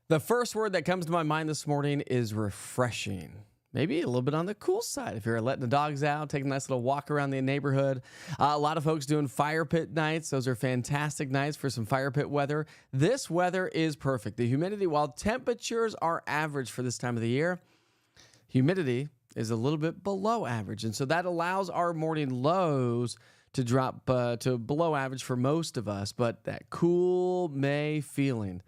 The first word that comes to my mind this morning is refreshing. Maybe a little bit on the cool side if you're letting the dogs out, taking a nice little walk around the neighborhood. A lot of folks doing fire pit nights. Those are fantastic nights for some fire pit weather. This weather is perfect. The humidity, while temperatures are average for this time of the year, humidity is a little bit below average. And so that allows our morning lows to drop to below average for most of us. But that cool May feeling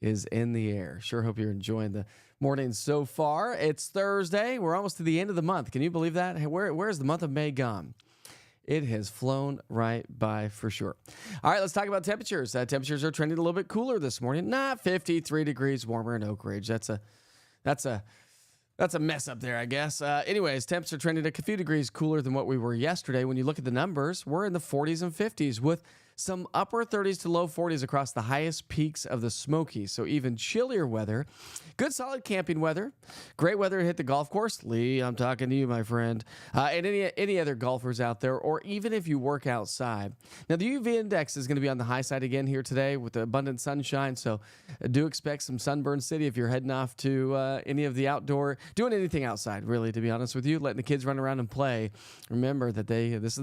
is in the air. Sure hope you're enjoying the morning so far. It's Thursday. We're almost to the end of the month. Can you believe that? Hey, where's the month of May gone? It has flown right by for sure. All right, let's talk about temperatures. Temperatures are trending a little bit cooler this morning. Not 53 degrees warmer in Oak Ridge. That's a mess up there, I guess. Anyways, temps are trending a few degrees cooler than what we were yesterday. When you look at the numbers, we're in the 40s and 50s with some upper 30s to low 40s across the highest peaks of the Smokies. So even chillier weather. Good solid camping weather. Great weather to hit the golf course. Lee, I'm talking to you, my friend. And any other golfers out there, or even if you work outside. Now, the UV index is going to be on the high side again here today with the abundant sunshine. So do expect some sunburn city if you're heading off to any of the outdoor, doing anything outside, really, to be honest with you, letting the kids run around and play. Remember that this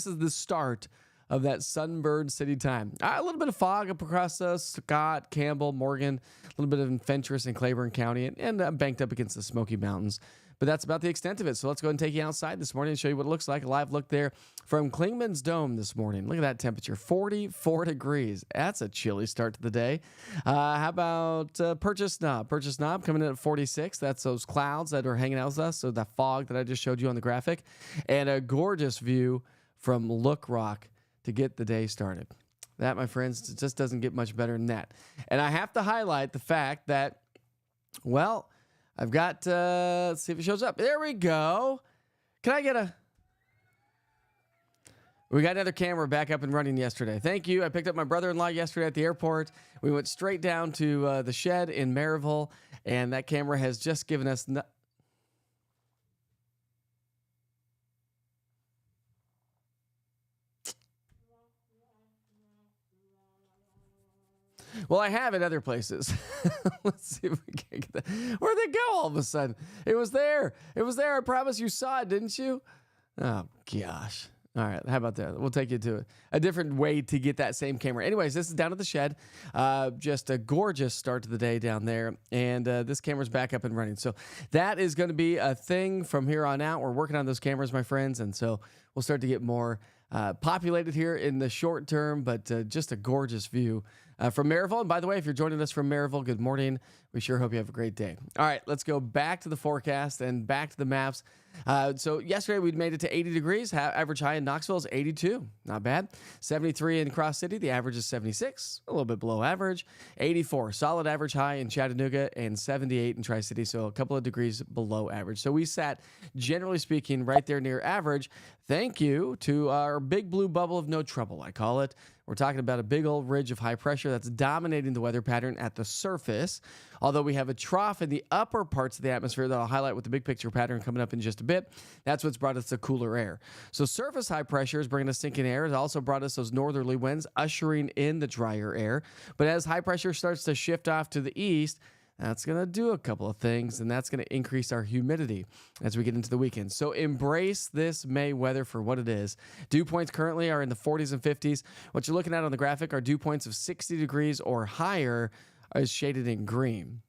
is the start of that sunbird city time. A little bit of fog up across Scott, Campbell, Morgan, a little bit of Fentress and Claiborne County, and banked up against the Smoky Mountains. But that's about the extent of it. So let's go ahead and take you outside this morning and show you what it looks like. A live look there from Klingman's Dome this morning. Look at that temperature, 44 degrees. That's a chilly start to the day. How about Purchase Knob? Purchase Knob coming in at 46. That's those clouds that are hanging out with us. So that fog that I just showed you on the graphic. And a gorgeous view from Look Rock to get the day started. That, my friends, it just doesn't get much better than that. And I have to highlight the fact that, well, I've got, let's see if it shows up. There we go. Can I get we got another camera back up and running yesterday. Thank you. I picked up my brother-in-law yesterday at the airport. We went straight down to the shed in Maryville, and that camera has just given us... Well, I have in other places. Let's see if we can get that. Where'd they go all of a sudden? It was there. It was there. I promise you saw it, didn't you? Oh, gosh. All right. How about that? We'll take you to a different way to get that same camera. Anyways, this is down at the shed. Just a gorgeous start to the day down there. And this camera's back up and running. So that is going to be a thing from here on out. We're working on those cameras, my friends. And so we'll start to get more populated here in the short term, but just a gorgeous view from Maryville. And by the way, if you're joining us from Maryville, good morning. We sure hope you have a great day. All right, let's go back to the forecast and back to the maps. So yesterday we made it to 80 degrees. Average high in Knoxville is 82. Not bad. 73 in Cross City. The average is 76. A little bit below average. 84. Solid average high in Chattanooga and 78 in Tri-City. So a couple of degrees below average. So we sat, generally speaking, right there near average. Thank you to our big blue bubble of no trouble, I call it. We're talking about a big old ridge of high pressure that's dominating the weather pattern at the surface. Although we have a trough in the upper parts of the atmosphere that I'll highlight with the big picture pattern coming up in just a bit. That's what's brought us the cooler air. So surface high pressure is bringing us sinking air. It also brought us those northerly winds, ushering in the drier air. But as high pressure starts to shift off to the east, that's going to do a couple of things, and that's going to increase our humidity as we get into the weekend. So embrace this May weather for what it is. Dew points currently are in the 40s and 50s. What you're looking at on the graphic are dew points of 60 degrees or higher is shaded in green.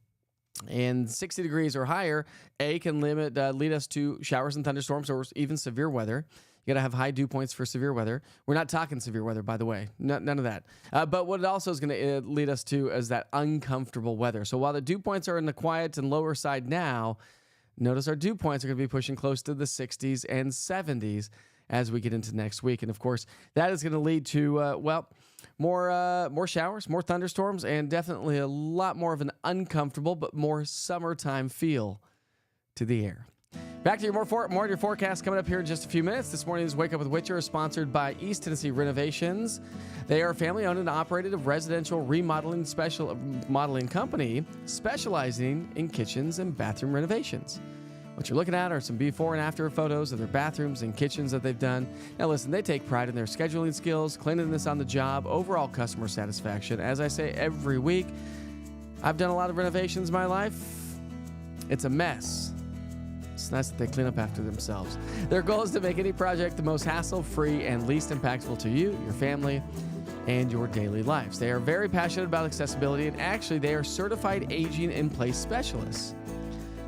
And 60 degrees or higher, can lead us to showers and thunderstorms or even severe weather. You got to have high dew points for severe weather. We're not talking severe weather, by the way. None of that. But what it also is going to lead us to is that uncomfortable weather. So while the dew points are in the quiet and lower side now, notice our dew points are going to be pushing close to the 60s and 70s as we get into next week. And, of course, that is going to lead to, more showers, more thunderstorms, and definitely a lot more of an uncomfortable but more summertime feel to the air. Back to more of your forecast coming up here in just a few minutes. This morning's Wake Up with Witcher is sponsored by East Tennessee Renovations. They are a family-owned and operated residential remodeling modeling company specializing in kitchens and bathroom renovations. What you're looking at are some before and after photos of their bathrooms and kitchens that they've done. Now listen, they take pride in their scheduling skills, cleanliness on the job, overall customer satisfaction. As I say every week, I've done a lot of renovations in my life. It's a mess. It's nice that they clean up after themselves. Their goal is to make any project the most hassle-free and least impactful to you, your family, and your daily lives. They are very passionate about accessibility, and actually they are certified aging in place specialists,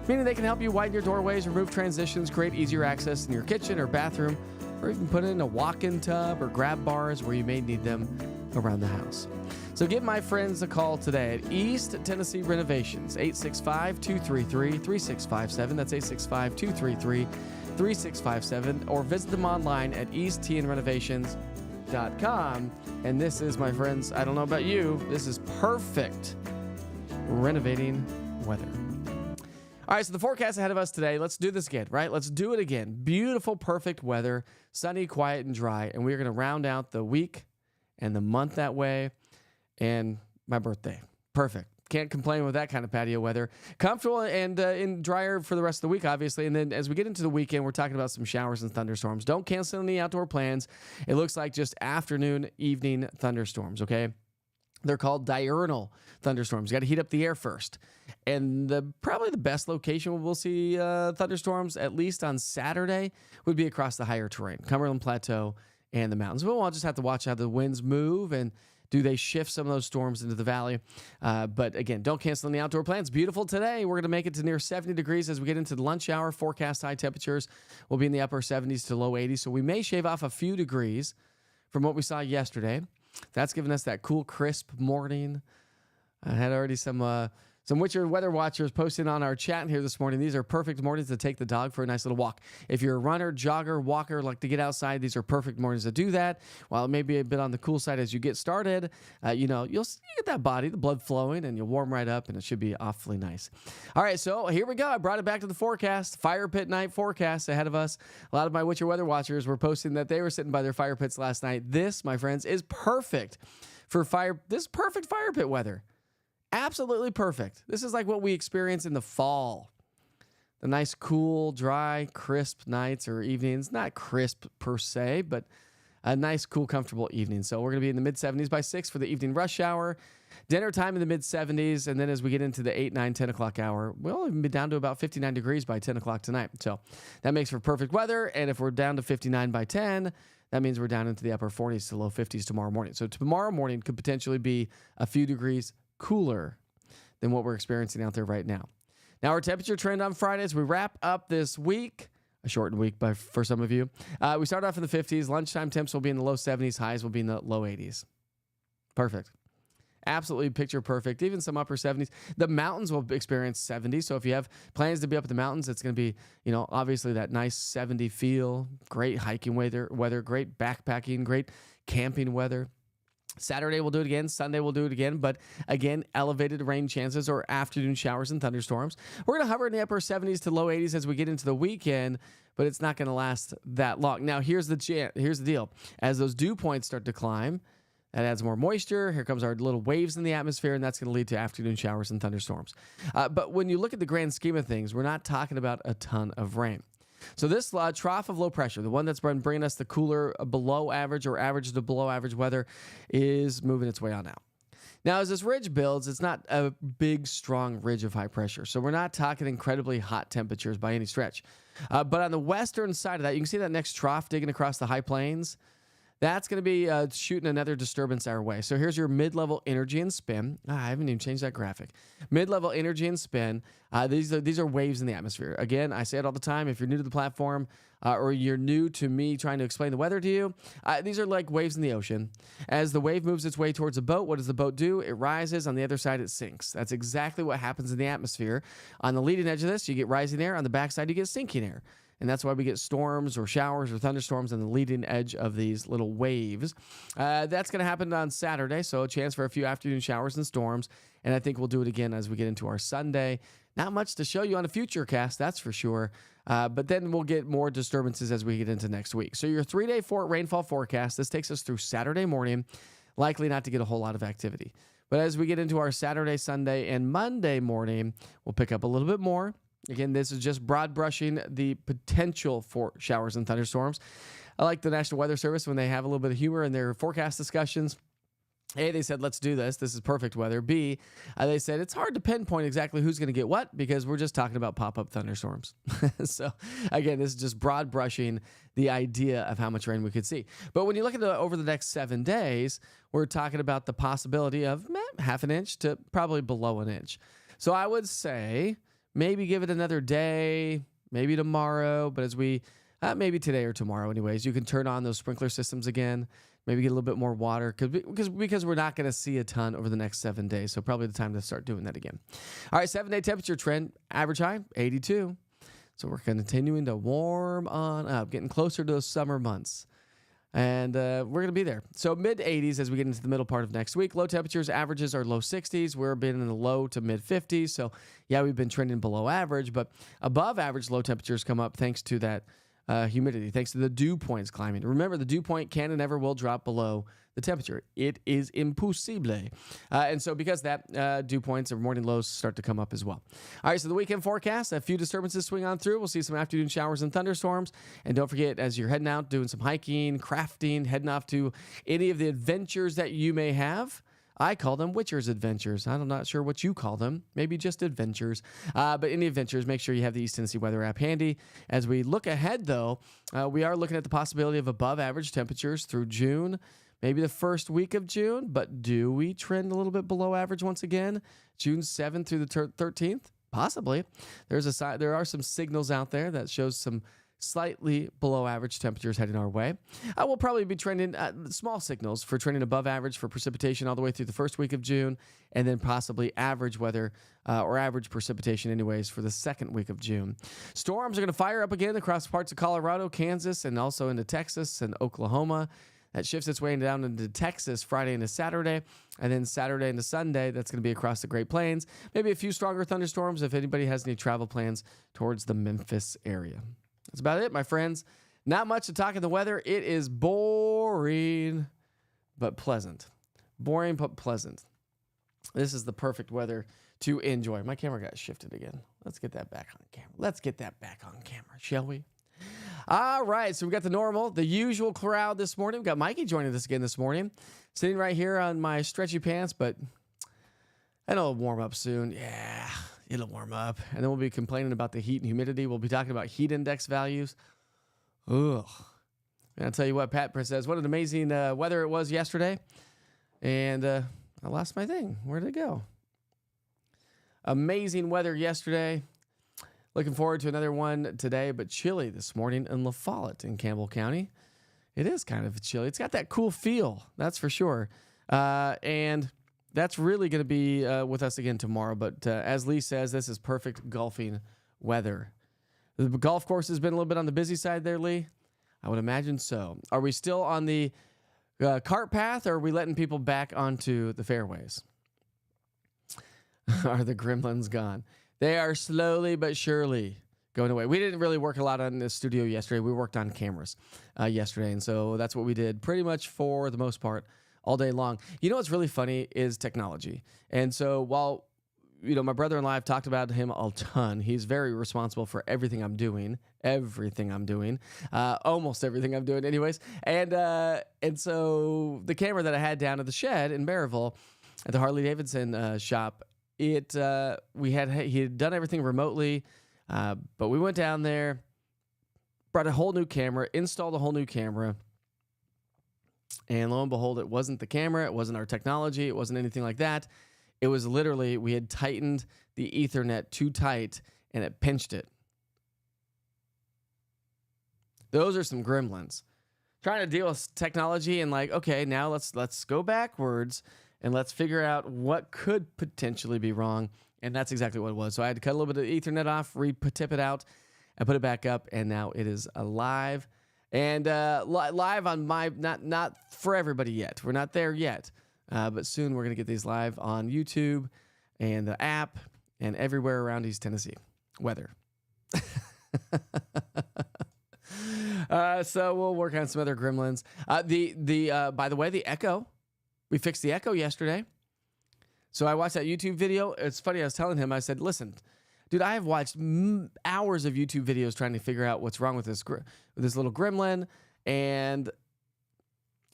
meaning they can help you widen your doorways, remove transitions, create easier access in your kitchen or bathroom, or even put in a walk-in tub or grab bars where you may need them around the house. So give my friends a call today at East Tennessee Renovations, 865-233-3657. That's 865-233-3657. Or visit them online at easttnrenovations.com. And this is, my friends, I don't know about you, this is perfect renovating weather. All right, so the forecast ahead of us today, let's do this again, right? Let's do it again. Beautiful, perfect weather, sunny, quiet, and dry. And we're going to round out the week and the month that way. And my birthday. Perfect. Can't complain with that kind of patio weather. Comfortable and drier for the rest of the week, obviously. And then as we get into the weekend, we're talking about some showers and thunderstorms. Don't cancel any outdoor plans. It looks like just afternoon, evening thunderstorms, okay? They're called diurnal thunderstorms. You got to heat up the air first. And probably the best location where we'll see thunderstorms, at least on Saturday, would be across the higher terrain, Cumberland Plateau and the mountains. But we'll just have to watch how the winds move and do they shift some of those storms into the valley? But again, don't cancel any outdoor plans. Beautiful today. We're going to make it to near 70 degrees as we get into the lunch hour. Forecast high temperatures will be in the upper 70s to low 80s. So we may shave off a few degrees from what we saw yesterday. That's giving us that cool, crisp morning. I had already some Witcher weather watchers posting on our chat here this morning. These are perfect mornings to take the dog for a nice little walk. If you're a runner, jogger, walker, like to get outside, these are perfect mornings to do that. While it may be a bit on the cool side as you get started, you'll get that body, the blood flowing, and you'll warm right up, and it should be awfully nice. All right, so here we go. I brought it back to the forecast. Fire pit night forecast ahead of us. A lot of my Witcher weather watchers were posting that they were sitting by their fire pits last night. This, my friends, is perfect for fire. This is perfect fire pit weather. Absolutely perfect. This is like what we experience in the fall. The nice, cool, dry, crisp nights or evenings. Not crisp per se, but a nice, cool, comfortable evening. So we're going to be in the mid-70s by 6 for the evening rush hour. Dinner time in the mid-70s. And then as we get into the 8, 9, 10 o'clock hour, we'll even be down to about 59 degrees by 10 o'clock tonight. So that makes for perfect weather. And if we're down to 59 by 10, that means we're down into the upper 40s to low 50s tomorrow morning. So tomorrow morning could potentially be a few degrees cooler than what we're experiencing out there right now. Now, our temperature trend on Friday as we wrap up this week, a shortened week for some of you. We start off in the 50s. Lunchtime temps will be in the low 70s. Highs will be in the low 80s. Perfect. Absolutely picture perfect. Even some upper 70s. The mountains will experience 70s. So if you have plans to be up in the mountains, it's going to be, obviously that nice 70 feel. Great hiking weather, great backpacking, great camping weather. Saturday we'll do it again. Sunday we'll do it again. But again, elevated rain chances or afternoon showers and thunderstorms. We're going to hover in the upper 70s to low 80s as we get into the weekend, but it's not going to last that long. Now, here's the deal. As those dew points start to climb, that adds more moisture. Here comes our little waves in the atmosphere, and that's going to lead to afternoon showers and thunderstorms. But when you look at the grand scheme of things, we're not talking about a ton of rain. So this trough of low pressure, the one that's been bringing us the cooler below average or average to below average weather, is moving its way on out. Now, as this ridge builds, it's not a big, strong ridge of high pressure. So we're not talking incredibly hot temperatures by any stretch. But on the western side of that, you can see that next trough digging across the high plains. That's going to be shooting another disturbance our way. So here's your mid-level energy and spin. I haven't even changed that graphic. Mid-level energy and spin. These are waves in the atmosphere. Again, I say it all the time. If you're new to the platform or you're new to me trying to explain the weather to you, these are like waves in the ocean. As the wave moves its way towards a boat, what does the boat do? It rises. On the other side, it sinks. That's exactly what happens in the atmosphere. On the leading edge of this, you get rising air. On the backside, you get sinking air. And that's why we get storms or showers or thunderstorms on the leading edge of these little waves. That's going to happen on Saturday, so a chance for a few afternoon showers and storms. And I think we'll do it again as we get into our Sunday. Not much to show you on a future cast, that's for sure. But then we'll get more disturbances as we get into next week. So your 3-day rainfall forecast, this takes us through Saturday morning. Likely not to get a whole lot of activity. But as we get into our Saturday, Sunday, and Monday morning, we'll pick up a little bit more. Again, this is just broad brushing the potential for showers and thunderstorms. I like the National Weather Service when they have a little bit of humor in their forecast discussions. A, they said, let's do this. This is perfect weather. B, they said, it's hard to pinpoint exactly who's going to get what because we're just talking about pop-up thunderstorms. So, again, this is just broad brushing the idea of how much rain we could see. But when you look at over the next 7 days, we're talking about the possibility of half an inch to probably below an inch. So I would say maybe give it another day, maybe tomorrow. But as we, maybe today or tomorrow anyways, you can turn on those sprinkler systems again. Maybe get a little bit more water because we're not going to see a ton over the next 7 days. So probably the time to start doing that again. All right, 7-day temperature trend, average high, 82. So we're continuing to warm on up, getting closer to those summer months. And we're going to be there. So mid-80s as we get into the middle part of next week. Low temperatures, averages are low 60s. We're been in the low to mid-50s. So, yeah, we've been trending below average. But above average low temperatures come up thanks to that humidity, thanks to the dew points climbing. Remember, the dew point can and never will drop below the temperature. It is impossible. And so because that, dew points or morning lows start to come up as well. All right, so the weekend forecast, a few disturbances swing on through. We'll see some afternoon showers and thunderstorms. And don't forget, as you're heading out, doing some hiking, crafting, heading off to any of the adventures that you may have, I call them Witcher's Adventures. I'm not sure what you call them. Maybe just adventures. But any adventures, make sure you have the East Tennessee Weather app handy. As we look ahead, though, we are looking at the possibility of above average temperatures through June, maybe the first week of June. But do we trend a little bit below average once again? June 7th through the 13th? Possibly. There are some signals out there that shows some slightly below average temperatures heading our way. We'll probably be trending small signals for trending above average for precipitation all the way through the first week of June, and then possibly average weather or average precipitation anyways for the second week of June. Storms are going to fire up again across parts of Colorado, Kansas, and also into Texas and Oklahoma. That shifts its way down into Texas Friday into Saturday, and then Saturday into Sunday, that's going to be across the Great Plains. Maybe a few stronger thunderstorms if anybody has any travel plans towards the Memphis area. That's about it, my friends. Not much to talk in the weather. It is boring, but pleasant. Boring, but pleasant. This is the perfect weather to enjoy. My camera got shifted again. Let's get that back on camera. Shall we? All right, so we got the usual crowd this morning. We've got Mikey joining us again this morning. Sitting right here on my stretchy pants, but I know it'll warm up soon. Yeah. It'll warm up. And then we'll be complaining about the heat and humidity. We'll be talking about heat index values. Ugh. And I'll tell you what, Pat says, what an amazing weather it was yesterday. And I lost my thing. Where did it go? Amazing weather yesterday. Looking forward to another one today, but chilly this morning in La Follette in Campbell County. It is kind of chilly. It's got that cool feel, that's for sure. And that's really going to be with us again tomorrow. But as Lee says, this is perfect golfing weather. The golf course has been a little bit on the busy side there, Lee. I would imagine so. Are we still on the cart path, or are we letting people back onto the fairways? Are the gremlins gone? They are slowly but surely going away. We didn't really work a lot on the studio yesterday. We worked on cameras yesterday, and so that's what we did pretty much for the most part all day long. You know what's really funny is technology. And so while, my brother-in-law, I've talked about him a ton. He's very responsible for everything I'm doing, almost everything I'm doing anyways. And so the camera that I had down at the shed in Maryville at the Harley Davidson shop, he had done everything remotely, but we went down there, brought a whole new camera, installed a whole new camera, and lo and behold, it wasn't the camera, it wasn't our technology, it wasn't anything like that. It was literally, we had tightened the Ethernet too tight, and it pinched it. Those are some gremlins. Trying to deal with technology and okay, now let's go backwards and let's figure out what could potentially be wrong. And that's exactly what it was. So I had to cut a little bit of Ethernet off, tip it out, and put it back up, and now it is alive. And live on my, not for everybody yet. We're not there yet. But soon we're going to get these live on YouTube and the app and everywhere around East Tennessee. Weather. So we'll work on some other gremlins. By the way, the Echo. We fixed the Echo yesterday. So I watched that YouTube video. It's funny. I was telling him, I said, listen, dude, I have watched hours of YouTube videos trying to figure out what's wrong with this little gremlin. And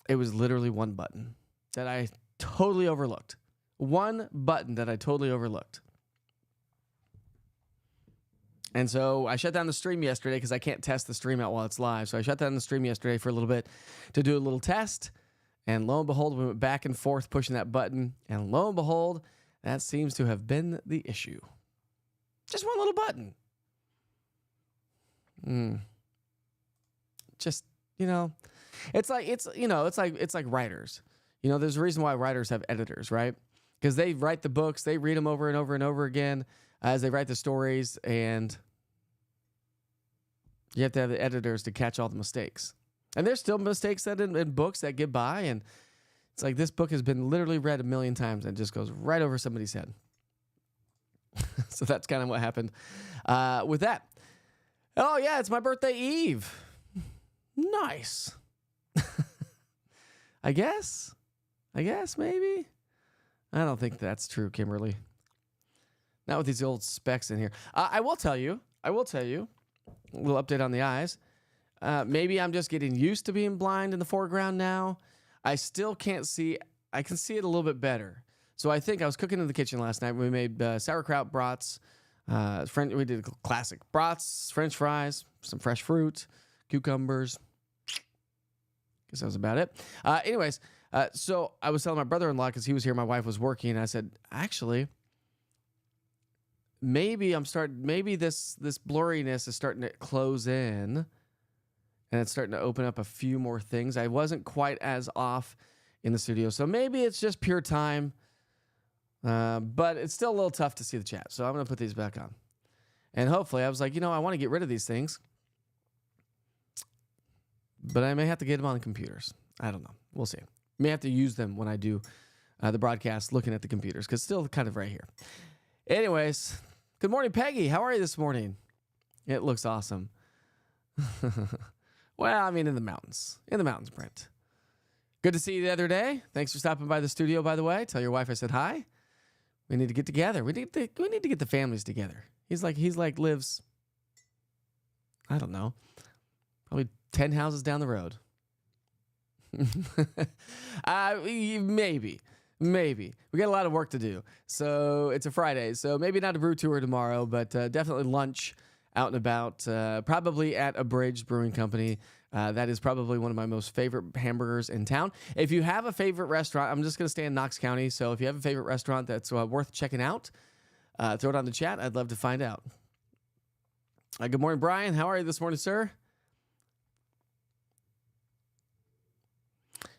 it was literally one button that I totally overlooked. One button that I totally overlooked. And so I shut down the stream yesterday because I can't test the stream out while it's live. So I shut down the stream yesterday for a little bit to do a little test. And lo and behold, we went back and forth pushing that button. And lo and behold, that seems to have been the issue. Just one little button. Just, it's like writers. There's a reason why writers have editors, right? Because they write the books, they read them over and over and over again as they write the stories, and you have to have the editors to catch all the mistakes. And there's still mistakes that in books that get by, and it's like this book has been literally read a million times and it just goes right over somebody's head. So that's kind of what happened with that. Oh, yeah, it's my birthday eve. Nice. I guess, maybe. I don't think that's true, Kimberly. Not with these old specs in here. I will tell you, a little update on the eyes. Maybe I'm just getting used to being blind in the foreground now. I still can't see. I can see it a little bit better. So I think I was cooking in the kitchen last night. We made sauerkraut brats. We did classic brats, French fries, some fresh fruit, cucumbers. Guess that was about it. Anyways, so I was telling my brother-in-law because he was here, my wife was working, and I said, actually, maybe this blurriness is starting to close in, and it's starting to open up a few more things. I wasn't quite as off in the studio, so maybe it's just pure time, but it's still a little tough to see the chat, so I'm going to put these back on. And hopefully, I was like, I want to get rid of these things, but I may have to get them on the computers. I don't know. We'll see. May have to use them when I do the broadcast looking at the computers, because it's still kind of right here. Anyways, good morning, Peggy. How are you this morning? It looks awesome. Well, I mean, in the mountains, Brent. Good to see you the other day. Thanks for stopping by the studio, by the way. Tell your wife I said hi. We need to get together. We need to get the families together. He's like lives, I don't know, probably 10 houses down the road. Maybe. We got a lot of work to do. So it's a Friday. So maybe not a brew tour tomorrow, but definitely lunch out and about, probably at a Bridge Brewing Company. That is probably one of my most favorite hamburgers in town. If you have a favorite restaurant, I'm just going to stay in Knox County. So if you have a favorite restaurant that's worth checking out, throw it on the chat. I'd love to find out. Good morning, Brian. How are you this morning, sir?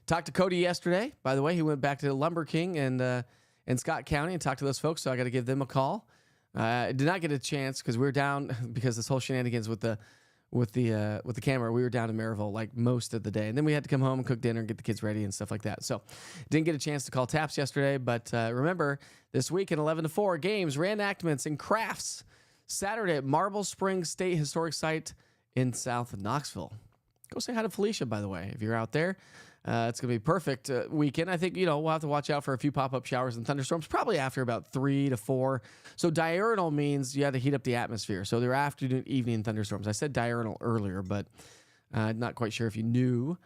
Talked to Cody yesterday. By the way, he went back to Lumber King and in Scott County and talked to those folks, so I got to give them a call. I did not get a chance because we were down because this whole shenanigans with the camera. We were down in Maryville like most of the day, and then we had to come home and cook dinner and get the kids ready and stuff like that. So didn't get a chance to call Taps yesterday, but remember this week at 11 to 4 games, reenactments, and crafts Saturday at Marble Springs State Historic Site in South Knoxville. Go say hi to Felicia, by the way, if you're out there. It's going to be a perfect weekend. I think, we'll have to watch out for a few pop-up showers and thunderstorms, probably after about 3 to 4. So diurnal means you have to heat up the atmosphere. So they're afternoon, evening thunderstorms. I said diurnal earlier, but not quite sure if you knew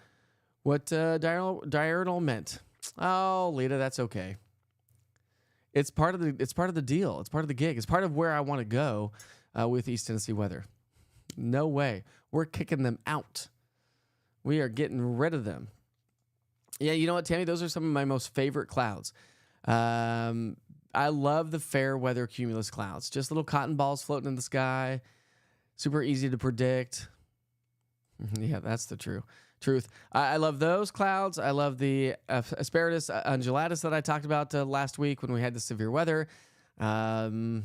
what diurnal meant. Oh, Lita, that's okay. It's part of the deal. It's part of the gig. It's part of where I want to go with East Tennessee weather. No way. We're kicking them out. We are getting rid of them. Yeah, you know what, Tammy? Those are some of my most favorite clouds. I love the fair weather cumulus clouds. Just little cotton balls floating in the sky. Super easy to predict. Yeah, that's the truth. I love those clouds. I love the asparagus undulatus that I talked about last week when we had the severe weather. And,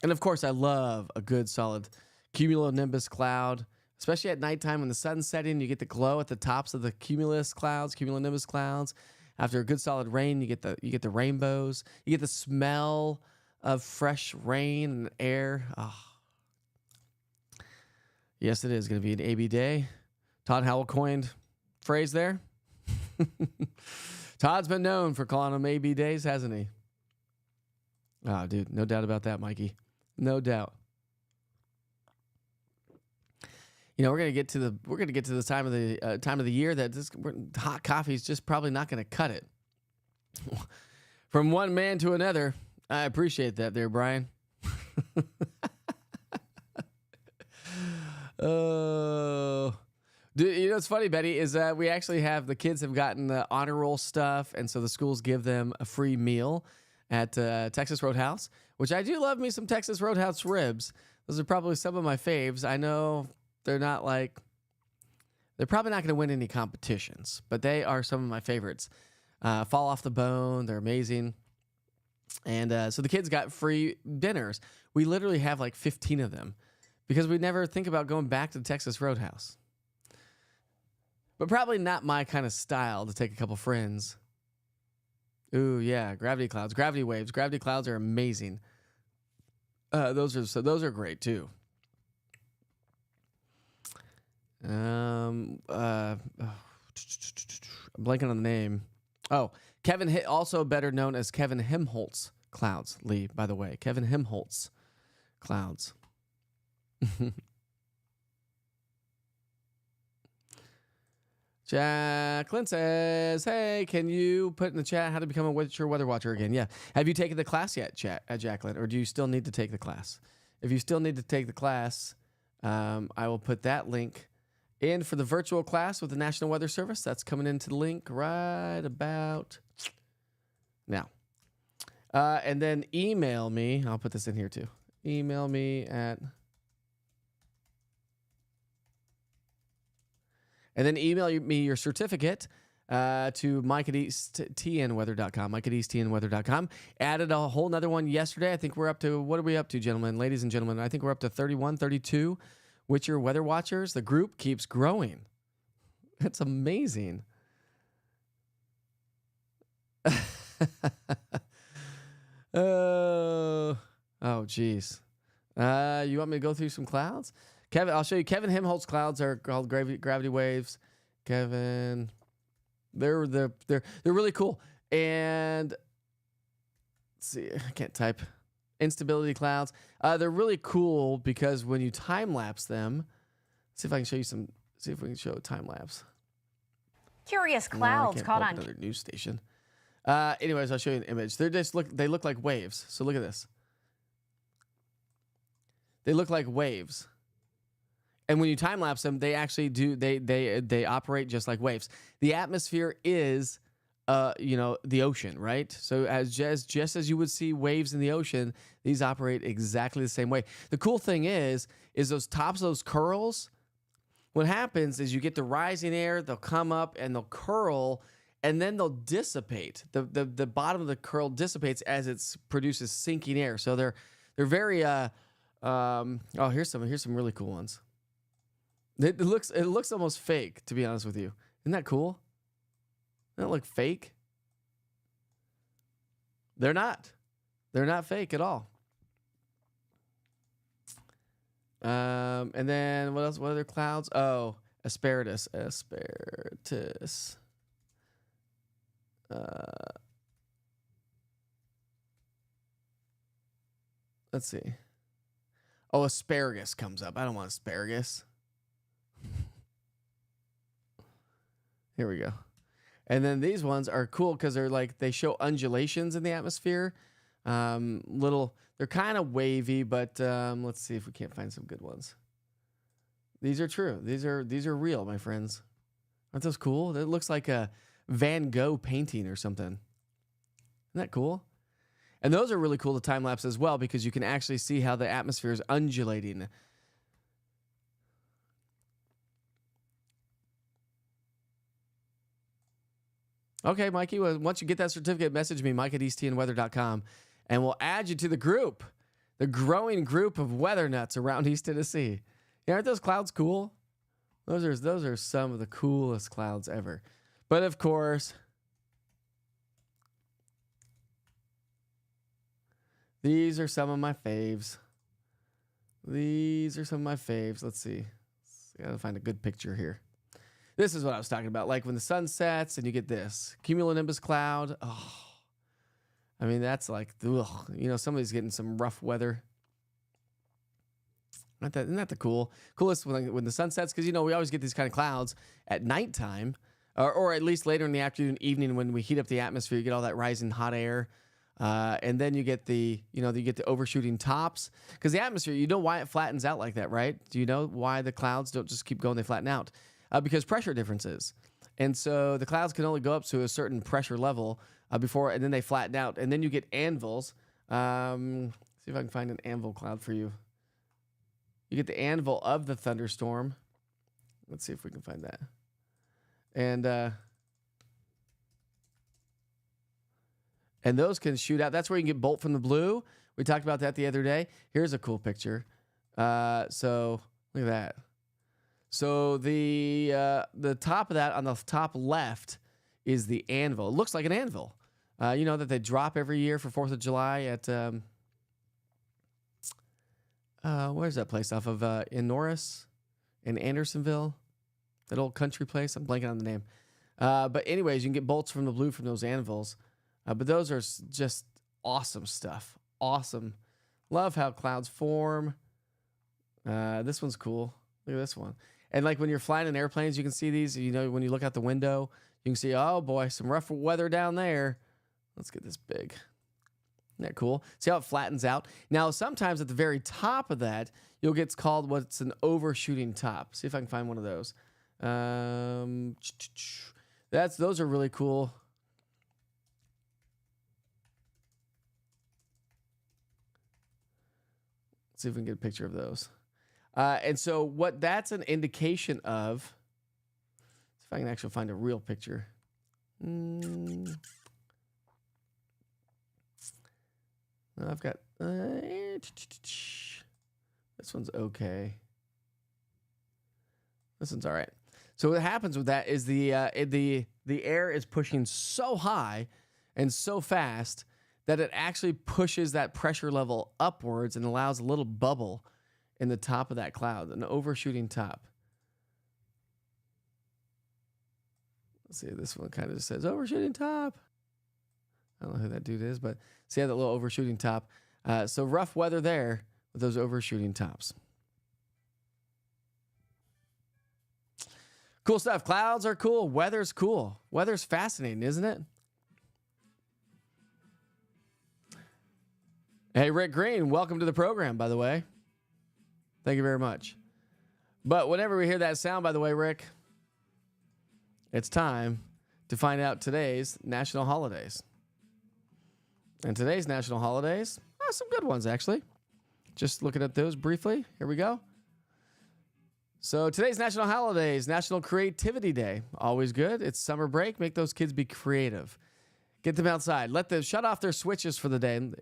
of course, I love a good, solid cumulonimbus cloud. Especially at nighttime when the sun's setting, you get the glow at the tops of the cumulonimbus clouds. After a good solid rain, you get the rainbows. You get the smell of fresh rain and air. Oh. Yes, it is going to be an AB day. Todd Howell coined phrase there. Todd's been known for calling them AB days, hasn't he? Oh, dude, no doubt about that, Mikey. No doubt. we're gonna get to the time of the year that hot coffee is just probably not gonna cut it. From one man to another. I appreciate that, there, Brian. Oh, what's funny, Betty, is that we actually have the kids have gotten the honor roll stuff, and so the schools give them a free meal at Texas Roadhouse, which I do love me some Texas Roadhouse ribs. Those are probably some of my faves. I know they're probably not going to win any competitions, but they are some of my favorites. Fall off the bone. They're amazing. And so the kids got free dinners. We literally have like 15 of them because we never think about going back to the Texas Roadhouse. But probably not my kind of style to take a couple friends. Ooh, yeah, gravity clouds, gravity waves. Gravity clouds are amazing. Those are great too. I'm blanking on the name. Oh, Kevin, also better known as Kevin Himholtz clouds. Lee, by the way, Kevin Himholtz clouds. Jacqueline says, "Hey, can you put in the chat how to become a Witcher weather watcher again?" Yeah. Have you taken the class yet, Jacqueline, or do you still need to take the class? If you still need to take the class, I will put that link in for the virtual class with the National Weather Service. That's coming into the link right about now. And then email me. I'll put this in here too. Email me at... And then email me your certificate to Mike at EastTNweather.com. Mike at EastTNweather.com. Added a whole nother one yesterday. I think we're up to, what are we up to, gentlemen, ladies and gentlemen? I think we're up to 31, 32 Witcher Weather Watchers. The group keeps growing. It's amazing. Oh, geez. You want me to go through some clouds? Kevin, I'll show you. Kevin Himholtz clouds are called gravity waves. Kevin, they're really cool. And let's see, I can't type. Instability clouds. They're really cool because when you time lapse them, let's see if I can show you some. See if we can show a time lapse. Curious clouds caught on another news station. Anyways, I'll show you an image. They look like waves. So look at this. They look like waves. And when you time lapse them, they actually do. They operate just like waves. The atmosphere is, the ocean, right? So just as you would see waves in the ocean, these operate exactly the same way. The cool thing is those tops of those curls. What happens is you get the rising air. They'll come up and they'll curl, and then they'll dissipate. The bottom of the curl dissipates as it produces sinking air. So they're very. Here's some really cool ones. It looks almost fake, to be honest with you. Isn't that cool? Doesn't it look fake? They're not. They're not fake at all. And then what else? What other clouds? Oh, asparagus. Let's see. Oh, asparagus comes up. I don't want asparagus. Here we go. And then these ones are cool because they show undulations in the atmosphere. They're kind of wavy, but let's see if we can't find some good ones. These are true. These are real, my friends. Aren't those cool? It looks like a Van Gogh painting or something. Isn't that cool? And those are really cool to time lapse as well because you can actually see how the atmosphere is undulating. Okay, Mikey, well, once you get that certificate, message me, Mike at EastTNweather.com, and we'll add you to the group, the growing group of weather nuts around East Tennessee. Yeah, aren't those clouds cool? Those are some of the coolest clouds ever. But of course, these are some of my faves. Let's see. I gotta find a good picture here. This is what I was talking about. Like when the sun sets and you get this cumulonimbus cloud. Oh, I mean, that's like, ugh. Somebody's getting some rough weather. Isn't that the coolest when the sun sets? Because, we always get these kind of clouds at nighttime, or at least later in the afternoon, evening when we heat up the atmosphere. You get all that rising hot air. And then you get the overshooting tops, because the atmosphere, you know why it flattens out like that, right? Do you know why the clouds don't just keep going, they flatten out? Because pressure differences. And so the clouds can only go up to a certain pressure level and then they flatten out. And then you get anvils. See if I can find an anvil cloud for you. You get the anvil of the thunderstorm. Let's see if we can find that. And those can shoot out. That's where you can get bolt from the blue. We talked about that the other day. Here's a cool picture. So look at that. So the top of that on the top left is the anvil. It looks like an anvil. That they drop every year for 4th of July at where's that place off of in Norris, in Andersonville, that old country place. I'm blanking on the name. But anyways, you can get bolts from the blue from those anvils. But those are just awesome stuff. Awesome. Love how clouds form. This one's cool. Look at this one. And like when you're flying in airplanes, you can see these. When you look out the window, you can see, oh boy, some rough weather down there. Let's get this big. Isn't that cool? See how it flattens out? Now, sometimes at the very top of that, you'll get called what's an overshooting top. See if I can find one of those. Those are really cool. Let's see if we can get a picture of those. And so what that's an indication of, if I can actually find a real picture. I've got, this one's okay. This one's all right. So what happens with that is the air is pushing so high and so fast that it actually pushes that pressure level upwards and allows a little bubble in the top of that cloud, an overshooting top. Let's see, this one kind of just says overshooting top. I don't know who that dude is, but see how that little overshooting top. So rough weather there with those overshooting tops. Cool stuff. Clouds are cool. Weather's cool. Weather's fascinating, isn't it? Hey, Rick Green, welcome to the program, by the way. Thank you very much. But whenever we hear that sound, by the way, Rick, it's time to find out today's national holidays. And today's national holidays, some good ones, actually. Just looking at those briefly. Here we go. So today's national holidays, National Creativity Day. Always good. It's summer break. Make those kids be creative. Get them outside. Let them shut off their switches for the day. And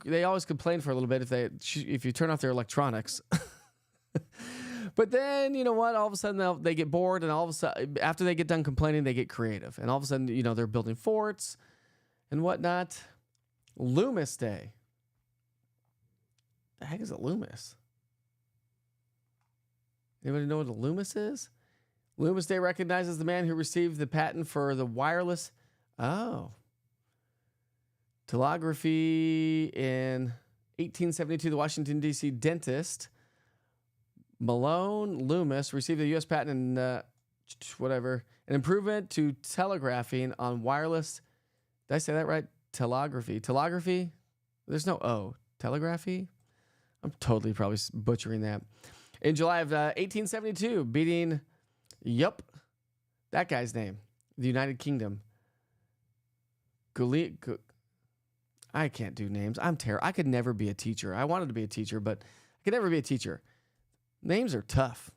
they always complain for a little bit if you turn off their electronics. But then, you know what? All of a sudden, they get bored. And all of a sudden, after they get done complaining, they get creative. And all of a sudden, they're building forts and whatnot. Loomis Day. The heck is a Loomis? Anybody know what a Loomis is? Loomis Day recognizes the man who received the patent for the wireless telegraphy in 1872. The Washington, D.C. dentist Malone Loomis received a U.S. patent in an improvement to telegraphing on wireless. Did I say that right? Telegraphy? There's no O. Telegraphy? I'm totally probably butchering that. In July of 1872, beating, that guy's name, the United Kingdom. I can't do names. I'm terrible. I could never be a teacher. I wanted to be a teacher, but I could never be a teacher. Names are tough.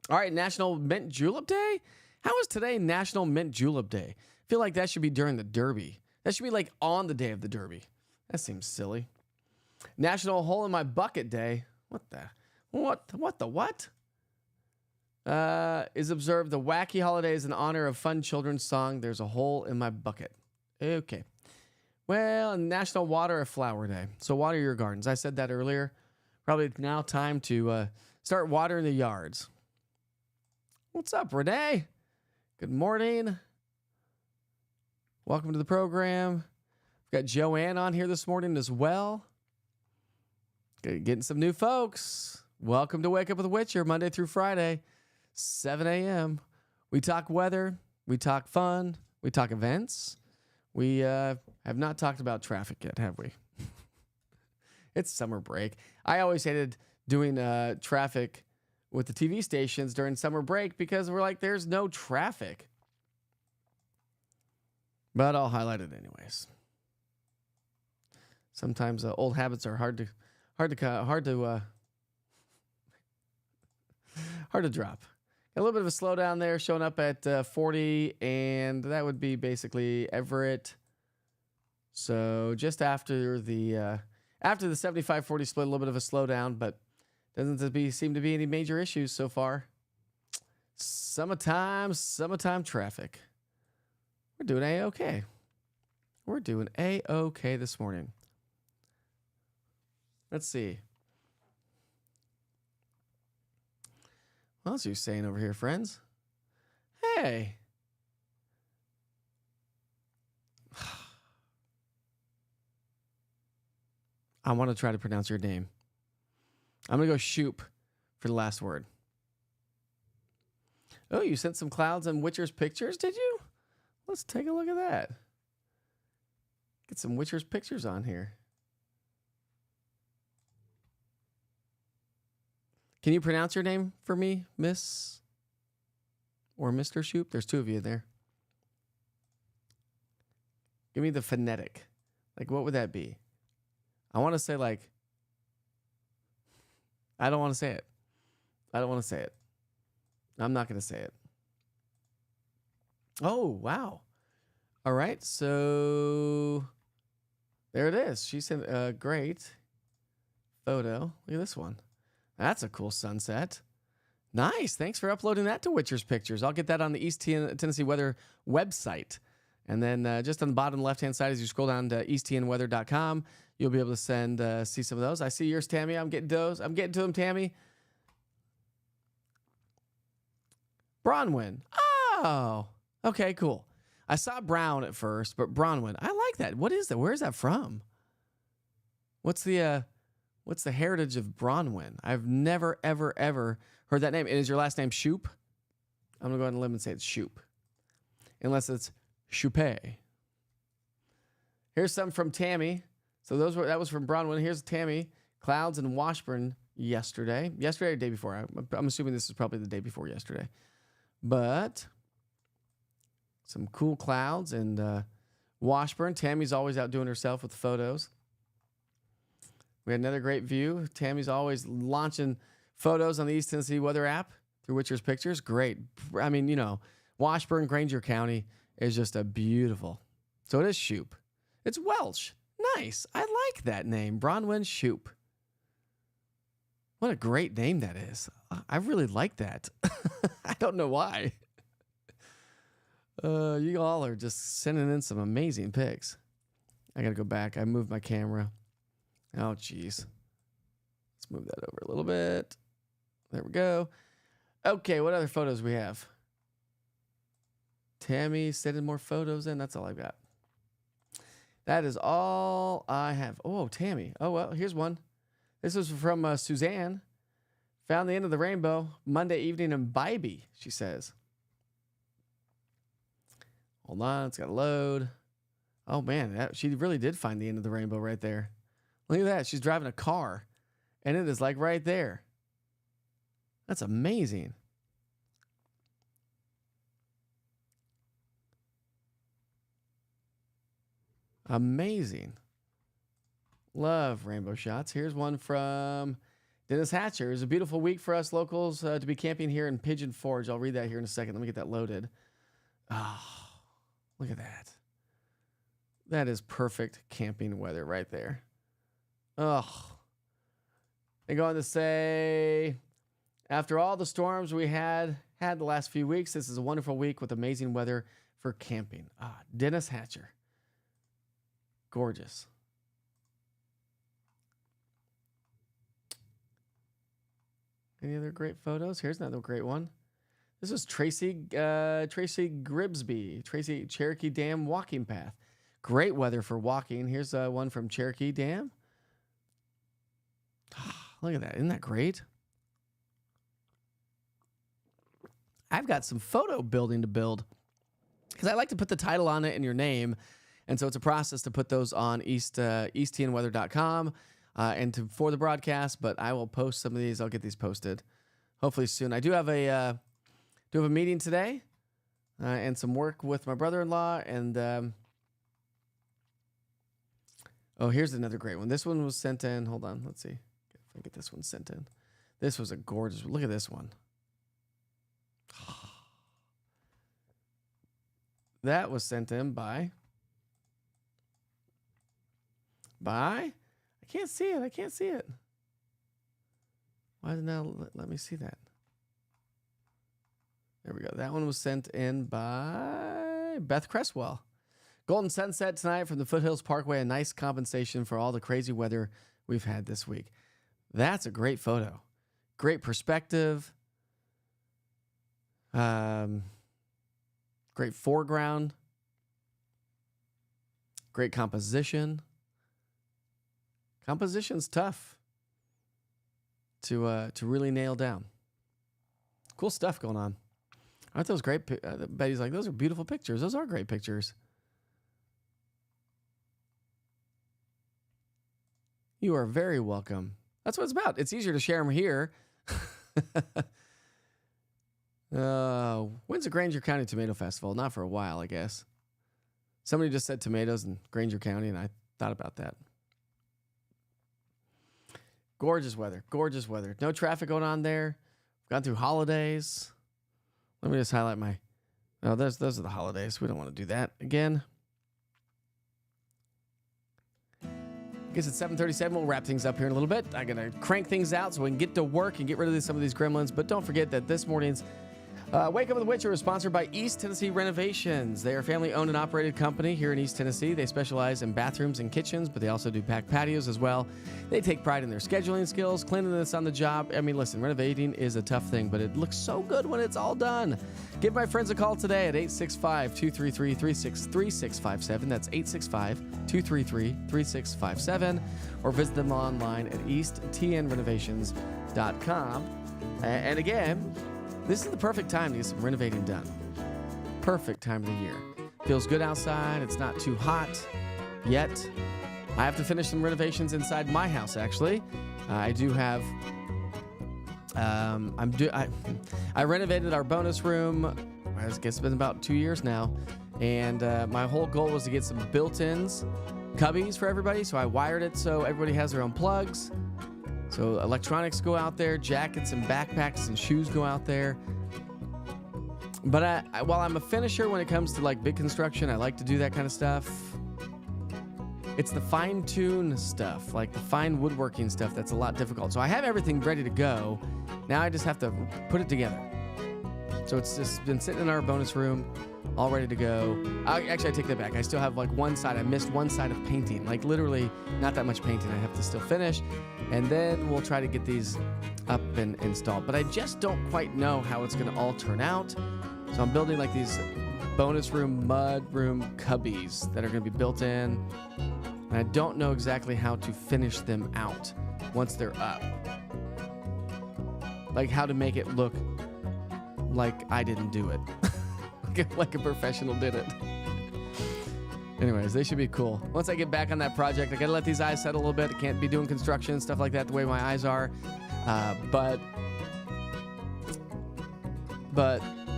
All right, National Mint Julep Day? How is today National Mint Julep Day? I feel like that should be during the Derby. That should be like on the day of the Derby. That seems silly. National Hole in My Bucket Day. What? Is observed. The wacky holiday is in honor of fun children's song, There's a Hole in My Bucket. Okay. Well, National Water a Flower Day. So water your gardens. I said that earlier. Probably now time to start watering the yards. What's up, Renee? Good morning. Welcome to the program. We've got Joanne on here this morning as well. Getting some new folks. Welcome to Wake Up with the Witcher, Monday through Friday, 7 a.m. We talk weather. We talk fun. We talk events. We have not talked about traffic yet, have we? It's summer break. I always hated doing traffic with the TV stations during summer break because we're like, there's no traffic. But I'll highlight it anyways. Sometimes old habits are hard to drop. A little bit of a slowdown there, showing up at 40, and that would be basically Everett. So just after the 75-40 split, a little bit of a slowdown, but doesn't seem to be any major issues so far. Summertime traffic. We're doing A-okay. We're doing A-okay this morning. Let's see. What else are you saying over here, friends? Hey. I want to try to pronounce your name. I'm going to go Shoop for the last word. Oh, you sent some clouds and Witcher's pictures, did you? Let's take a look at that. Get some Witcher's pictures on here. Can you pronounce your name for me, Miss or Mr. Shoop? There's two of you there. Give me the phonetic. Like, what would that be? I want to say like, I don't want to say it. I don't want to say it. I'm not going to say it. Oh, wow. All right. So there it is. She sent a great photo. Look at this one. That's a cool sunset. Nice. Thanks for uploading that to Witcher's Pictures. I'll get that on the East Tennessee Weather website. And then just on the bottom left-hand side, as you scroll down to easttnweather.com, you'll be able to see some of those. I see yours, Tammy. I'm getting to those. I'm getting to them, Tammy. Bronwyn. Oh, okay, cool. I saw Brown at first, but Bronwyn. I like that. What is that? Where is that from? What's the heritage of Bronwyn? I've never, ever, ever heard that name. And is your last name Shoop? I'm going to go ahead and limb and say it's Shoop. Unless it's Choupé. Here's some from Tammy. So that was from Bronwyn. Here's Tammy. Clouds in Washburn yesterday. Yesterday or the day before. I'm assuming this is probably the day before yesterday. But some cool clouds and Washburn. Tammy's always out doing herself with the photos. We had another great view. Tammy's always launching photos on the East Tennessee Weather app through Witcher's Pictures. Great. I mean, Washburn, Granger County is just a beautiful. So it is Shoop. It's Welsh. Nice. I like that name. Bronwyn Shoop. What a great name that is. I really like that. I don't know why. You all are just sending in some amazing pics. I got to go back. I moved my camera. Oh, geez. Let's move that over a little bit. There we go. Okay, what other photos we have? Tammy sending more photos in. That's all I got. That is all I have. Oh, Tammy. Oh, well, here's one. This was from Suzanne. Found the end of the rainbow Monday evening in Bybee, she says. Hold on, it's got to load. Oh, man, she really did find the end of the rainbow right there. Look at that. She's driving a car, and it is like right there. That's amazing. Amazing. Love rainbow shots. Here's one from Dennis Hatcher. It was a beautiful week for us locals to be camping here in Pigeon Forge. I'll read that here in a second. Let me get that loaded. Oh, look at that. That is perfect camping weather right there. Oh. They go on to say, after all the storms we had the last few weeks, this is a wonderful week with amazing weather for camping. Dennis Hatcher. Gorgeous. Any other great photos? Here's another great one. This is Tracy Gribsby, Tracy Cherokee Dam walking path. Great weather for walking. Here's one from Cherokee Dam. Look at that. Isn't that great? I've got some photo building to build because I like to put the title on it and your name. And so it's a process to put those on easttnweather.com and for the broadcast. But I will post some of these. I'll get these posted hopefully soon. I do have a meeting today and some work with my brother-in-law. And here's another great one. This one was sent in. Hold on. Let's see if I can get this one sent in. This was a gorgeous. Look at this one. That was sent in by. I can't see it. Why did it now let me see that? There we go. That one was sent in by Beth Cresswell. Golden sunset tonight from the Foothills Parkway. A nice compensation for all the crazy weather we've had this week. That's a great photo. Great perspective. Great foreground. Great composition. Composition's tough to really nail down. Cool stuff going on. Aren't those great? Betty's like, those are beautiful pictures. Those are great pictures. You are very welcome. That's what it's about. It's easier to share them here. When's the Granger County Tomato Festival? Not for a while, I guess. Somebody just said tomatoes in Granger County, and I thought about that. Gorgeous weather. Gorgeous weather. No traffic going on there. Gone through holidays. Let me just highlight my... Oh, those are the holidays. We don't want to do that again. I guess it's 7:37. We'll wrap things up here in a little bit. I'm going to crank things out so we can get to work and get rid of some of these gremlins. But don't forget that this morning's Wake Up with the Witcher is sponsored by East Tennessee Renovations. They are a family-owned and operated company here in East Tennessee. They specialize in bathrooms and kitchens, but they also do packed patios as well. They take pride in their scheduling skills, cleanliness on the job. I mean, listen, renovating is a tough thing, but it looks so good when it's all done. Give my friends a call today at 865-233-3657. That's 865-233-3657. Or visit them online at easttnrenovations.com. And again, this is the perfect time to get some renovating done. Perfect time of the year. Feels good outside. It's not too hot yet. I have to finish some renovations inside my house, actually. I do have... I renovated our bonus room. I guess it's been about 2 years now. And my whole goal was to get some built-ins, cubbies for everybody. So I wired it so everybody has their own plugs. So electronics go out there, jackets and backpacks and shoes go out there. But while I'm a finisher when it comes to like big construction, I like to do that kind of stuff. It's the fine-tune stuff, like the fine woodworking stuff that's a lot difficult. So I have everything ready to go. Now I just have to put it together. So it's just been sitting in our bonus room, all ready to go. Actually, I take that back. I still have like one side. I missed one side of painting. Like literally not that much painting I have to still finish. And then we'll try to get these up and installed. But I just don't quite know how it's going to all turn out. So I'm building like these bonus room, mud room cubbies that are going to be built in. And I don't know exactly how to finish them out once they're up. Like how to make it look like I didn't do it. Like a professional did it. Anyways, they should be cool. Once I get back on that project, I gotta let these eyes settle a little bit. I can't be doing construction and stuff like that the way my eyes are. But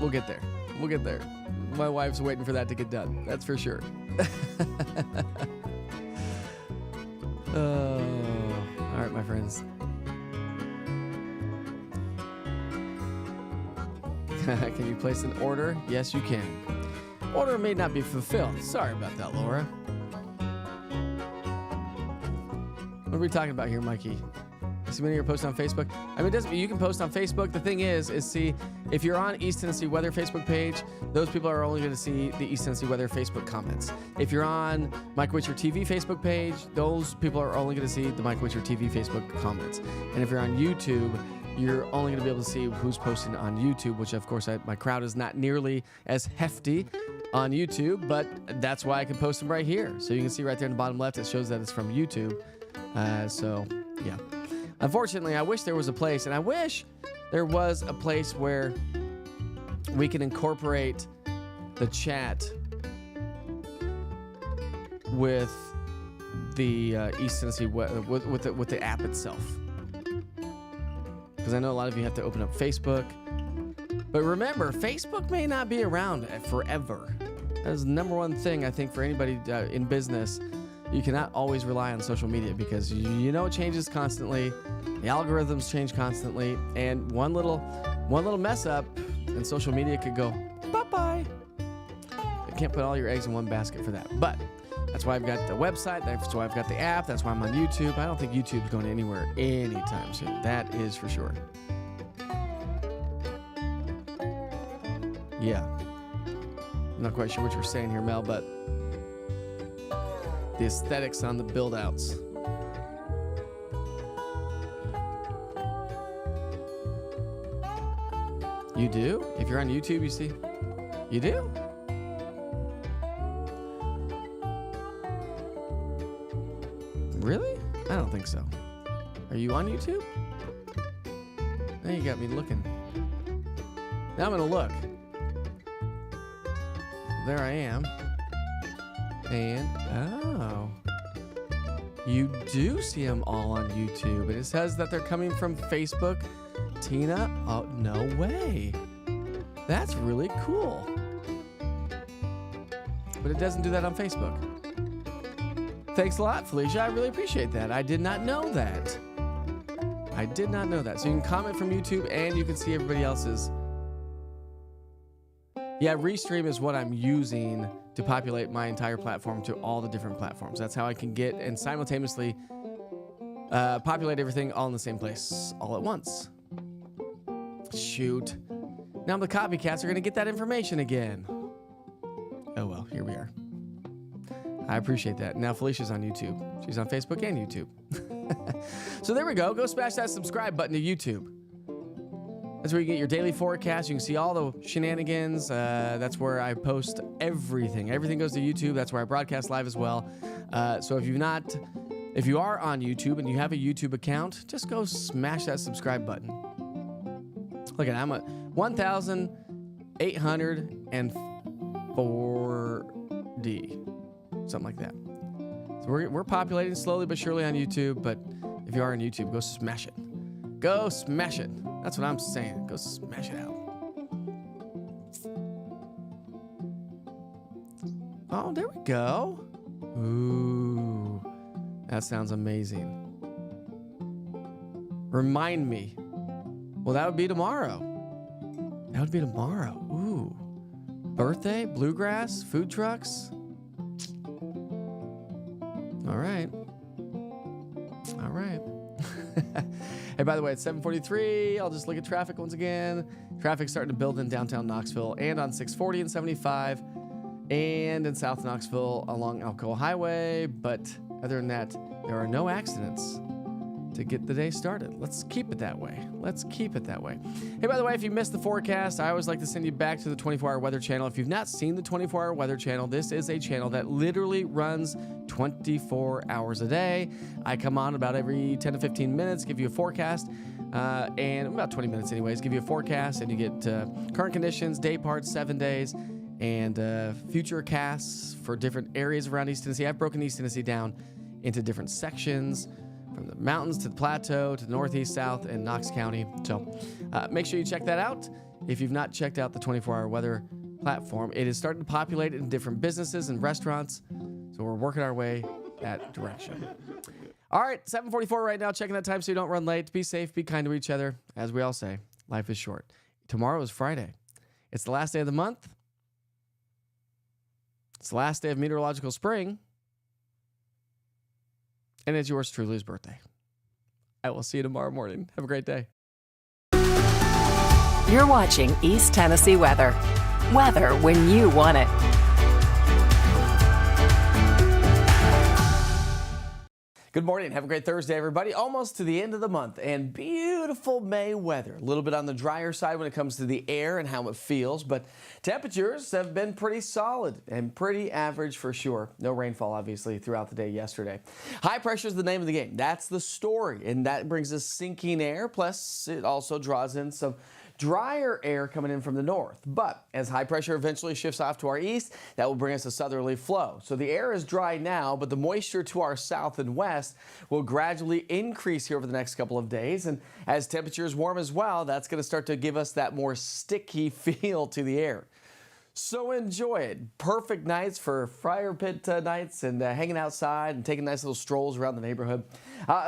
we'll get there. We'll get there. My wife's waiting for that to get done. That's for sure. All right, my friends. Can you place an order? Yes, you can. Order may not be fulfilled. Sorry about that, Laura. What are we talking about here, Mikey? See many of your posts on Facebook? I mean, it doesn't. You can post on Facebook. The thing is see, if you're on East Tennessee Weather Facebook page, those people are only going to see the East Tennessee Weather Facebook comments. If you're on Mike Witcher TV Facebook page, those people are only going to see the Mike Witcher TV Facebook comments. And if you're on YouTube, you're only going to be able to see who's posting on YouTube, which, of course, my crowd is not nearly as hefty on YouTube, but that's why I can post them right here. So you can see right there in the bottom left, it shows that it's from YouTube. So, yeah. Unfortunately, I wish there was a place, and I wish there was a place where we can incorporate the chat with the East Tennessee with the app itself, because I know a lot of you have to open up Facebook. But remember, Facebook may not be around forever. That's the number one thing I think for anybody in business. You cannot always rely on social media because it changes constantly. The algorithms change constantly, and one little mess up, and social media could go bye-bye. You can't put all your eggs in one basket for that. But that's why I've got the website. That's why I've got the app. That's why I'm on YouTube. I don't think YouTube's going anywhere anytime soon. That is for sure. Yeah. I'm not quite sure what you're saying here, Mel, but the aesthetics on the build-outs. You do? If you're on YouTube, you see? You do? Really? I don't think so. Are you on YouTube? Now you got me looking. Now I'm gonna look. There I am. And, oh. You do see them all on YouTube. And it says that they're coming from Facebook. Tina? Oh, no way. That's really cool. But it doesn't do that on Facebook. Thanks a lot, Felicia. I really appreciate that. I did not know that. I did not know that. So you can comment from YouTube and you can see everybody else's. Yeah, Restream is what I'm using to populate my entire platform to all the different platforms. That's how I can get and simultaneously populate everything all in the same place all at once. Shoot. Now the copycats are going to get that information again. Oh, well, here we are. I appreciate that. Now Felicia's on YouTube. She's on Facebook and YouTube. So there we go. Go smash that subscribe button to YouTube. That's where you get your daily forecast. You can see all the shenanigans. That's where I post everything. Everything goes to YouTube. That's where I broadcast live as well. So if you are on YouTube and you have a YouTube account, just go smash that subscribe button. Look at, I'm at 1,840, something like that. So we're populating slowly but surely on YouTube. But if you are on YouTube, go smash it. Go smash it. That's what I'm saying. Go smash it out. Oh, there we go. Ooh, that sounds amazing. Remind me. Well, that would be tomorrow. That would be tomorrow. Ooh. Birthday, bluegrass, food trucks. All right. All right. Hey, by the way, it's 7:43. I'll just look at traffic once again. Traffic's starting to build in downtown Knoxville and on 640 and 75 and in South Knoxville along Alcoa Highway. But other than that, there are no accidents to get the day started. Let's keep it that way. Let's keep it that way. Hey, by the way, if you missed the forecast, I always like to send you back to the 24-hour weather channel. If you've not seen the 24-hour weather channel, this is a channel that literally runs 24 hours a day. I come on about every 10 to 15 minutes, give you a forecast, and about 20 minutes anyways, give you a forecast, and you get current conditions, day parts, 7 days, and future casts for different areas around East Tennessee. I've broken East Tennessee down into different sections, from the mountains to the plateau to the northeast, south, and Knox County. So make sure you check that out. If you've not checked out the 24-hour weather platform, it is starting to populate in different businesses and restaurants. So we're working our way that direction. All right, 7:44 right now. Checking that time so you don't run late. Be safe. Be kind to each other. As we all say, life is short. Tomorrow is Friday. It's the last day of the month. It's the last day of meteorological spring. And it's yours truly's birthday. I will see you tomorrow morning. Have a great day. You're watching East Tennessee weather. Weather when you want it. Good morning. Have a great Thursday, everybody. Almost to the end of the month and beautiful May weather. A little bit on the drier side when it comes to the air and how it feels, but temperatures have been pretty solid and pretty average for sure. No rainfall, obviously, throughout the day yesterday. High pressure is the name of the game. That's the story, and that brings us sinking air. Plus, it also draws in some drier air coming in from the north. But as high pressure eventually shifts off to our east, that will bring us a southerly flow. So the air is dry now, but the moisture to our south and west will gradually increase here over the next couple of days. And as temperatures warm as well, that's going to start to give us that more sticky feel to the air. So enjoy it. Perfect nights for fire pit nights and hanging outside and taking nice little strolls around the neighborhood.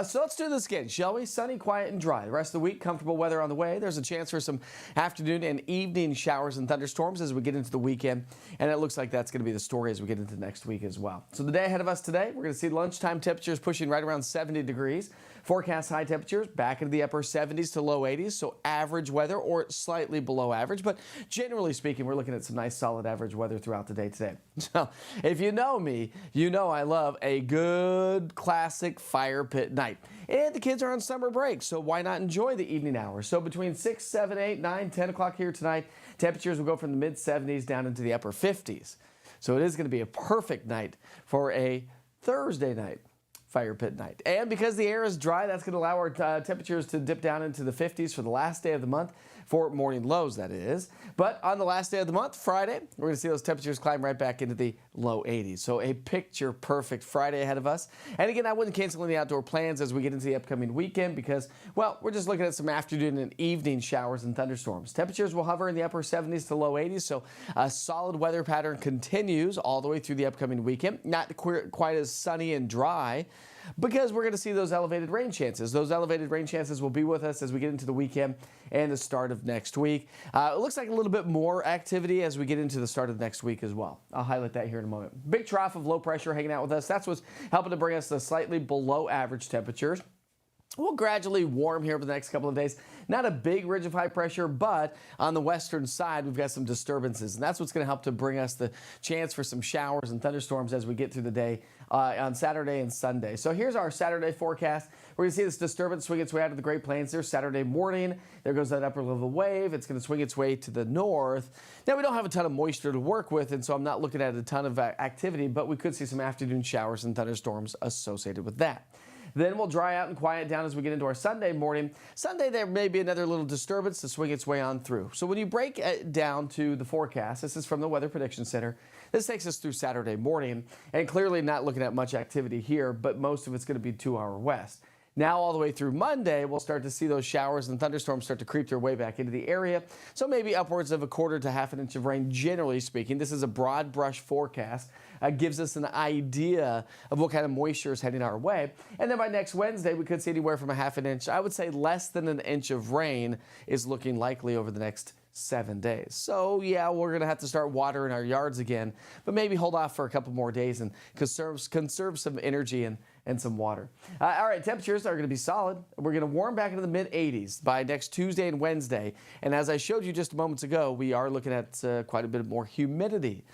So let's do this again, shall we? Sunny, quiet, and dry. The rest of the week, comfortable weather on the way. There's a chance for some afternoon and evening showers and thunderstorms as we get into the weekend. And it looks like that's going to be the story as we get into next week as well. So the day ahead of us today, we're going to see lunchtime temperatures pushing right around 70 degrees. Forecast high temperatures back into the upper 70s to low 80s, so average weather or slightly below average. But generally speaking, we're looking at some nice solid average weather throughout the day today. So if you know me, you know I love a good classic fire pit night. And the kids are on summer break, so why not enjoy the evening hours? So between 6, 7, 8, 9, 10 o'clock here tonight, temperatures will go from the mid 70s down into the upper 50s. So it is going to be a perfect night for a Thursday night fire pit night. And because the air is dry, that's going to allow our temperatures to dip down into the 50s for the last day of the month, for morning lows, that is. But on the last day of the month, Friday, we're going to see those temperatures climb right back into the low 80s. So a picture perfect Friday ahead of us. And again, I wouldn't cancel any outdoor plans as we get into the upcoming weekend because, well, we're just looking at some afternoon and evening showers and thunderstorms. Temperatures will hover in the upper 70s to low 80s, so a solid weather pattern continues all the way through the upcoming weekend. Not quite as sunny and dry, because we're going to see those elevated rain chances. Those elevated rain chances will be with us as we get into the weekend and the start of next week. It looks like a little bit more activity as we get into the start of next week as well. I'll highlight that here in a moment. Big trough of low pressure hanging out with us. That's what's helping to bring us to slightly below average temperatures. We'll gradually warm here over the next couple of days. Not a big ridge of high pressure, but on the western side, we've got some disturbances. And that's what's going to help to bring us the chance for some showers and thunderstorms as we get through the day on Saturday and Sunday. So here's our Saturday forecast. We're going to see this disturbance swing its way out of the Great Plains there Saturday morning. There goes that upper level wave. It's going to swing its way to the north. Now, we don't have a ton of moisture to work with, and so I'm not looking at a ton of activity, but we could see some afternoon showers and thunderstorms associated with that. Then we'll dry out and quiet down as we get into our Sunday morning. Sunday, there may be another little disturbance to swing its way on through. So when you break it down to the forecast, this is from the Weather Prediction Center. This takes us through Saturday morning, and clearly not looking at much activity here, but most of it's going to be to our west. Now all the way through Monday, we'll start to see those showers and thunderstorms start to creep their way back into the area. So maybe upwards of a quarter to half an inch of rain, generally speaking. This is a broad brush forecast. Gives us an idea of what kind of moisture is heading our way. And then by next Wednesday, we could see anywhere from a half an inch. I would say less than an inch of rain is looking likely over the next 7 days. So yeah, we're going to have to start watering our yards again, but maybe hold off for a couple more days and conserve some energy and some water. All right, temperatures are going to be solid. We're going to warm back into the mid 80s by next Tuesday and Wednesday. And as I showed you just moments ago, we are looking at quite a bit more humidity.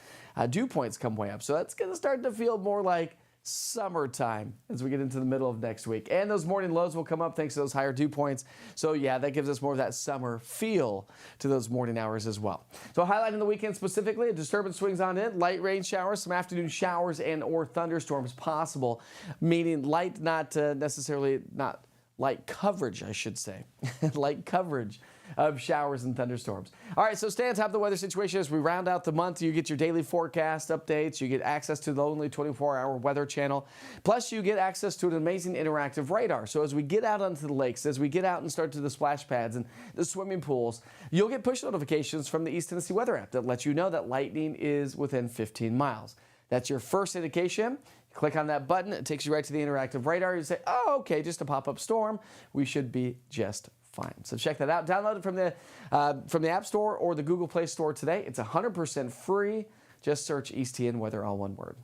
Dew points come way up. So that's going to start to feel more like summertime as we get into the middle of next week. And those morning lows will come up thanks to those higher dew points. So yeah, that gives us more of that summer feel to those morning hours as well. So highlighting the weekend specifically, a disturbance swings on in, light rain showers, some afternoon showers and or thunderstorms possible, meaning light, not light coverage, I should say. Light coverage of showers and thunderstorms. All right, so stay on top of the weather situation as we round out the month. You get your daily forecast updates. You get access to the only 24-hour weather channel. Plus, you get access to an amazing interactive radar. So as we get out onto the lakes, as we get out and start to the splash pads and the swimming pools, you'll get push notifications from the East Tennessee Weather app that lets you know that lightning is within 15 miles. That's your first indication. Click on that button. It takes you right to the interactive radar. You say, oh, okay, just a pop-up storm. We should be just fine. So check that out. Download it from the App Store or the Google Play Store today. It's 100% free. Just search East TN Weather, all one word.